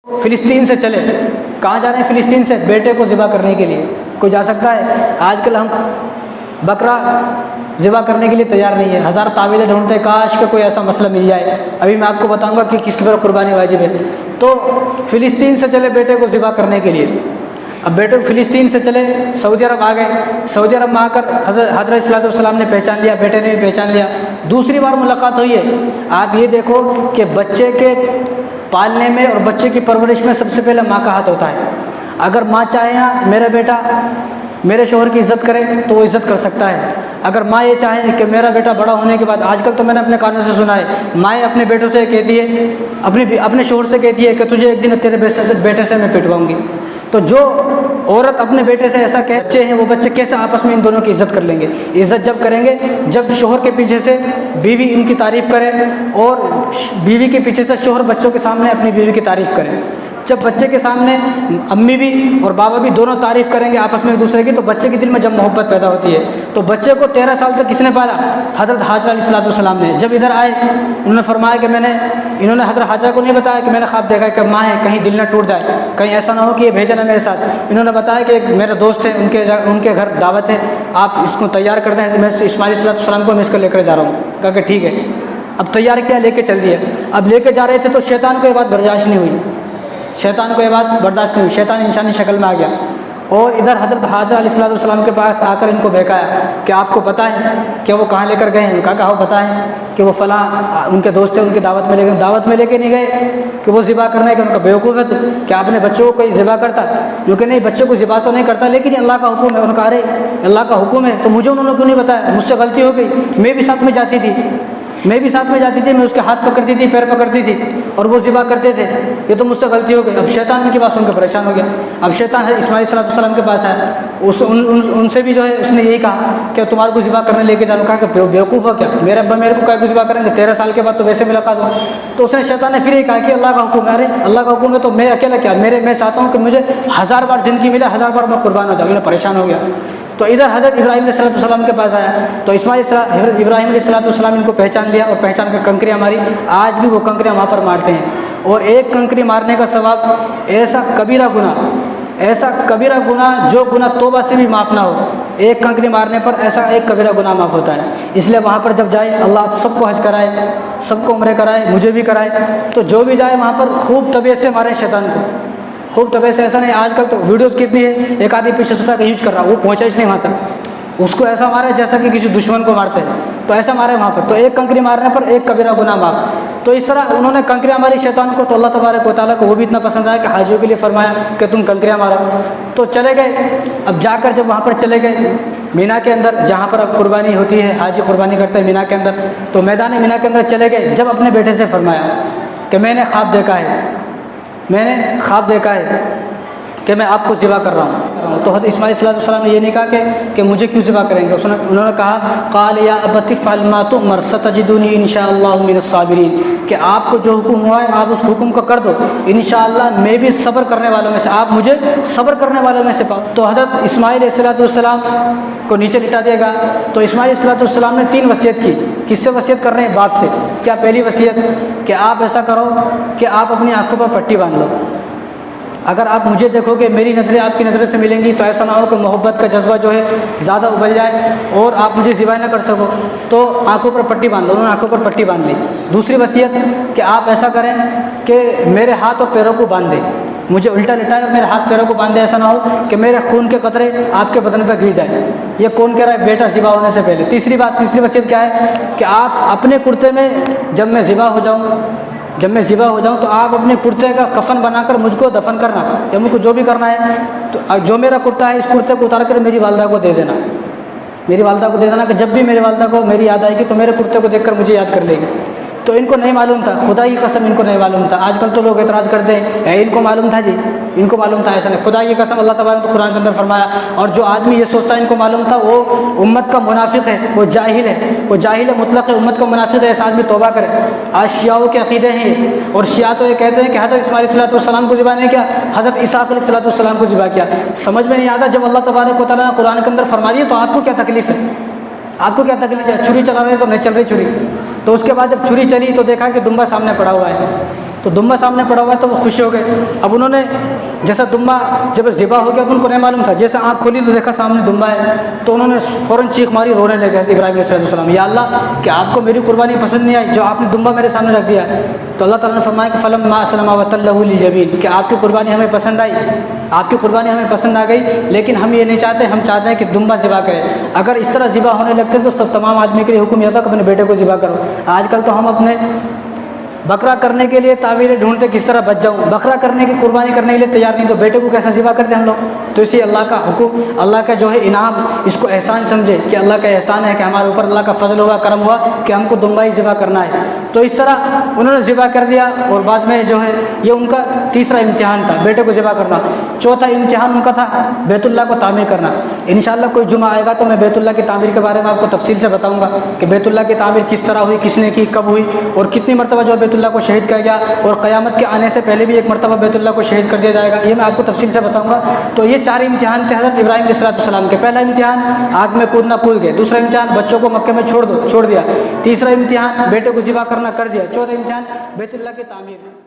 فلسطین سے چلے. کہاں جا رہے ہیں فلسطین سے؟ بیٹے کو ذبح کرنے کے لیے. کوئی جا سکتا ہے؟ آج کل ہم بکرا ذبح کرنے کے لیے تیار نہیں ہے، ہزار تعویلیں ڈھونڈتے ہیں، کاش کہ کوئی ایسا مسئلہ مل جائے. ابھی میں آپ کو بتاؤں گا کہ کس کے پر قربانی واجب ہے. تو فلسطین سے چلے بیٹے کو ذبح کرنے کے لیے. اب بیٹے کو فلسطین سے چلے سعودی عرب آ گئے. سعودی عرب میں آ کر حضرت صلی اللہ علیہ وسلم نے پہچان لیا، بیٹے نے بھی پہچان لیا. دوسری بار ملاقات ہوئی ہے. آپ یہ دیکھو کہ بچے کے پالنے میں اور بچے کی پرورش میں سب سے پہلے ماں کا ہاتھ ہوتا ہے. اگر ماں چاہے نا میرا بیٹا میرے شوہر کی عزت کرے تو وہ عزت کر سکتا ہے. اگر ماں یہ چاہے کہ میرا بیٹا بڑا ہونے کے بعد، آج کل تو میں نے اپنے کانوں سے سنا ہے، مائیں اپنے بیٹوں سے کہتی ہے، اپنے شوہر سے کہتی ہے کہ تجھے ایک دن تیرے بیٹے سے میں پٹواؤں گی. تو جو عورت اپنے بیٹے سے ایسا کہ بچے ہیں، وہ بچے کیسے آپس میں ان دونوں کی عزت کر لیں گے؟ عزت جب کریں گے جب شوہر کے پیچھے سے بیوی ان کی تعریف کرے اور بیوی کے پیچھے سے شوہر بچوں کے سامنے اپنی بیوی کی تعریف کرے. جب بچے کے سامنے امی بھی اور بابا بھی دونوں تعریف کریں گے آپس میں ایک دوسرے کی، تو بچے کے دل میں جب محبت پیدا ہوتی ہے. تو بچے کو 13 سال تک کس نے پالا؟ حضرت حاجرہ علیہ السلام نے. جب ادھر آئے انہوں نے فرمایا کہ انہوں نے حضرت حاجرہ کو نہیں بتایا کہ میں نے خواب دیکھا ہے کہ ماں ہے، کہیں دل نہ ٹوٹ جائے، کہیں ایسا نہ ہو کہ یہ بھیجا نہ میرے ساتھ. انہوں نے بتایا کہ ایک میرے دوست ہے، ان کے گھر دعوت ہے، آپ اس کو تیار کر دیں، میں اسماعیل علیہ السلام کو میں اس کو لے کر جا رہا ہوں. کہا کہ ٹھیک ہے. اب تیار کیا، لے کے چل دیا. اب لے کے جا رہے تھے تو شیطان کو یہ بات برداشت نہیں ہوئی. شیطان انسانی شکل میں آ گیا اور ادھر حضرت حاجرہ علیہ السلام کے پاس آ کر ان کو بہکایا کہ آپ کو پتہ ہے کہ وہ کہاں لے کر گئے ہیں؟ کہا پتہ ہے کہ وہ فلاں ان کے دوست ہیں، ان کی دعوت میں لے کے نہیں گئے کہ وہ ذبح کرنے کے. ان کا بیوقوف ہے تو کہ آپ نے بچوں کو کوئی ذبح کرتا؟ کیونکہ نہیں، بچوں کو ذبح تو نہیں کرتا، لیکن اللہ کا حکم ہے. ان کا ارے اللہ کا حکم ہے تو مجھے انہوں نے کیوں نہیں بتایا؟ مجھ سے غلطی ہو گئی. میں بھی ساتھ میں جاتی تھی، میں اس کے ہاتھ پکڑتی تھی، پیر پکڑتی تھی اور وہ ذبح کرتے تھے. یہ تو مجھ سے غلطی ہو گئی. اب شیطان ان کی بات سن کے پریشان ہو گیا. اب شیطان ہے اسماعیل علیہ السلام کے پاس آیا. ان سے بھی جو ہے اس نے یہی کہا کہ تمہارے کو ذبح کرنے لے کے جاؤ. کہا کہ بیوقوف ہو کیا، میرے ابا میرے کو کیا ذبح کریں گے؟ 13 سال کے بعد تو ویسے ملاقات ہو. تو اس نے شیطان نے پھر یہ کہا کہ اللہ کا حکم ہے. ارے اللہ کا حکم ہے تو میں اکیلا کیا، میں چاہتا ہوں کہ مجھے 1000 بار زندگی ملے، 1000 بار میں قربان ہو جاؤں. انہیں پریشان ہو گیا. تو ادھر حضرت ابراہیم علیہ السلام کے پاس آیا تو حضرت ابراہیم علیہ السلام ان کو پہچان لیا اور پہچان کر کنکریاں ماری. آج بھی وہ کنکریاں وہاں پر مارتے ہیں. اور ایک کنکری مارنے کا ثواب ایسا کبیرہ گناہ جو گناہ توبہ سے بھی معاف نہ ہو، ایک کنکری مارنے پر ایسا ایک کبیرہ گناہ معاف ہوتا ہے. اس لیے وہاں پر جب جائے، اللہ آپ سب کو حج کرائے، سب کو عمرے کرائے، مجھے بھی کرائے. تو جو بھی جائے وہاں پر خوب طبیعت سے مارے شیطان کو، خوب طبیعت سے. ایسا نہیں آج کل تو ویڈیوز کتنی ہے، ایک آدمی پیچھے ستا کہ یوز کر رہا، وہ پہنچا اس نہیں وہاں تک، اس کو ایسا مارے جیسا کہ کسی دشمن کو مارتے ہیں. تو ایسا مارے وہاں پر. تو ایک کنکری مارنے پر ایک کبیرہ گناہ معاف. تو اس طرح انہوں نے کنکریاں ماری شیطان کو. تو اللہ تبارک و تعالیٰ کو وہ بھی اتنا پسند آیا کہ حاجیوں کے لیے فرمایا کہ تم کنکریاں مارو. تو چلے گئے. اب جا کر جب وہاں پر چلے گئے مینا کے اندر، جہاں پر اب قربانی ہوتی ہے، حاجی قربانی کرتے ہیں مینا کے اندر. تو میدان مینا کے اندر چلے گئے. جب اپنے بیٹے سے فرمایا کہ میں نے خواب دیکھا ہے کہ میں آپ کو ذبح کر رہا ہوں. تو حضرت اسماعیل علیہ السلام نے یہ نہیں کہا کہ مجھے کیوں ذبح کریں گے. انہوں نے کہا قال یا ابت افعل ما تؤمر ستجدنی ان شاء اللہ من الصابرین، کہ آپ کو جو حکم ہوا ہے آپ اس حکم کو کر دو، انشاءاللہ میں بھی صبر کرنے والوں میں سے، آپ مجھے صبر کرنے والوں میں سے پاؤ. تو حضرت اسماعیل علیہ السلام کو نیچے لٹا دیا گا. تو اسماعیل علیہ السلام نے 3 وصیت کی. کس سے وصیت کر رہے ہیں؟ باپ سے. کیا پہلی وصیت کہ آپ ایسا کرو کہ آپ اپنی آنکھوں پر پٹی باندھ لو. اگر آپ مجھے دیکھو کہ میری نظریں آپ کی نظریں سے ملیں گی تو ایسا نہ ہو کہ محبت کا جذبہ جو ہے زیادہ ابل جائے اور آپ مجھے ذبح نہ کر سکو. تو آنکھوں پر پٹی باندھ لو. انہوں نے آنکھوں پر پٹی باندھ لی. دوسری وصیت کہ آپ ایسا کریں کہ میرے ہاتھ اور پیروں کو باندھ دیں، مجھے الٹا لٹائے اور میرے ہاتھ پیروں کو باندھ دیں. ایسا نہ ہو کہ میرے خون کے قطرے آپ کے بدن پہ گر جائیں. یہ کون کہہ رہا ہے؟ بیٹا ذبح ہونے سے پہلے. تیسری وصیت کیا ہے کہ آپ اپنے کرتے میں جب میں ذبح ہو جاؤں تو آپ اپنے کرتے کا کفن بنا کر مجھ کو دفن کرنا، یا مجھ کو جو بھی کرنا ہے تو جو میرا کرتا ہے اس کرتے کو اتار کر میری والدہ کو دے دینا. کہ جب بھی میری والدہ کو میری یاد آئے گی تو میرے کرتے کو دیکھ کر مجھے یاد کر لے گی. تو ان کو نہیں معلوم تھا، خدا کی قسم ان کو نہیں معلوم تھا. آج کل تو لوگ اعتراض کرتے ہیں ان کو معلوم تھا. جی ان کو معلوم تھا. ایسا نہیں، خدا کی قسم اللہ تعالیٰ نے قرآن کے اندر فرمایا. اور جو آدمی یہ سوچتا ہے ان کو معلوم تھا وہ امت کا منافق ہے، وہ جاہل ہے مطلق ہے، امت کا منافق ہے. ایسا آدمی توبہ کرے. آج شیعوں کے عقیدے ہیں اور شیعہ تو یہ کہتے ہیں کہ حضرت اسماعیل علیہ السلام کو ذبح نہیں کیا، حضرت اسحاق علیہ السلام کو ذبح کیا. سمجھ میں نہیں آتا. جب اللہ تبارک و تعالیٰ نے قرآن کے اندر فرما دیا تو آپ کو کیا تکلیف ہے؟ چھری چلا رہے تو نہیں چل رہی چھری. تو اس کے بعد جب چھری چلی تو دیکھا کہ دمبا سامنے پڑا ہوا ہے. تو تو دمبا سامنے پڑا ہوا ہے تو وہ خوش ہو گئے. اب انہوں نے جیسا دمبا جب ذبح ہو گیا تو ان کو نہیں معلوم تھا, جیسے آنکھ کھولی تو دیکھا سامنے دمبا ہے, تو انہوں نے فوراً چیخ ماری, رونے لگے ابراہیم علیہ السلام, یا اللہ کہ آپ کو میری قربانی پسند نہیں آئی جو آپ نے دمبا میرے سامنے رکھ دیا ہے. تو اللہ تعالیٰ نے فرمایا کہ فلما اسلم وتلہ للجبین, کہ آپ کی قربانی ہمیں پسند آئی, آپ کی قربانی ہمیں پسند آ گئی, لیکن ہم یہ نہیں چاہتے, ہم چاہتے ہیں کہ دمبا ذبح کریں. اگر اس طرح ذبح ہونے لگتے تو تمام آدمی کے لیے حکم یہ تھا کہ اپنے بیٹے کو ذبح کرو. آج کل تو ہم اپنے بکرا کرنے کے لیے تعویلیں ڈھونڈتے کس طرح بچ جاؤں, بکرا کرنے کی قربانی کرنے کے لیے تیار نہیں تو بیٹے کو کیسا ذبح کرتے ہم لوگ. تو اسی اللہ کا حکم, اللہ کا جو ہے انعام, اس کو احسان سمجھے کہ اللہ کا احسان ہے کہ ہمارے اوپر اللہ کا فضل ہوا, کرم ہوا کہ ہم کو دمبا ہی ذبح کرنا ہے. تو اس طرح انہوں نے ذبح کر دیا, اور بعد میں جو ہے یہ ان کا تیسرا امتحان تھا, بیٹے کو ذبح کرنا. چوتھا امتحان ان کا تھا بیت اللہ کو تعمیر کرنا. انشاءاللہ کوئی جمعہ آئے گا تو میں بیت اللہ کی تعمیر کے بارے میں آپ کو تفصیل سے بتاؤں گا کہ بیت اللہ کی تعمیر کس طرح ہوئی, کس نے کی, کب ہوئی, اور کتنی مرتبہ جو بیت اللہ کو شہید کیا گیا, اور قیامت کے آنے سے پہلے بھی ایک مرتبہ بیت اللہ کو شہید کر دیا جائے گا. یہ میں آپ کو تفصیل سے بتاؤں گا. تو یہ 4 امتحان تھے حضرت ابراہیم علیہ السلام کے. پہلا امتحان آگ میں کودنا, کود گئے. دوسرا امتحان بچوں کو مکے میں چھوڑ دیا. تیسرا امتحان بیٹے کو ذبح کرنا, کر دیا. چوتھا امتحان بیت اللہ کی تعمیر.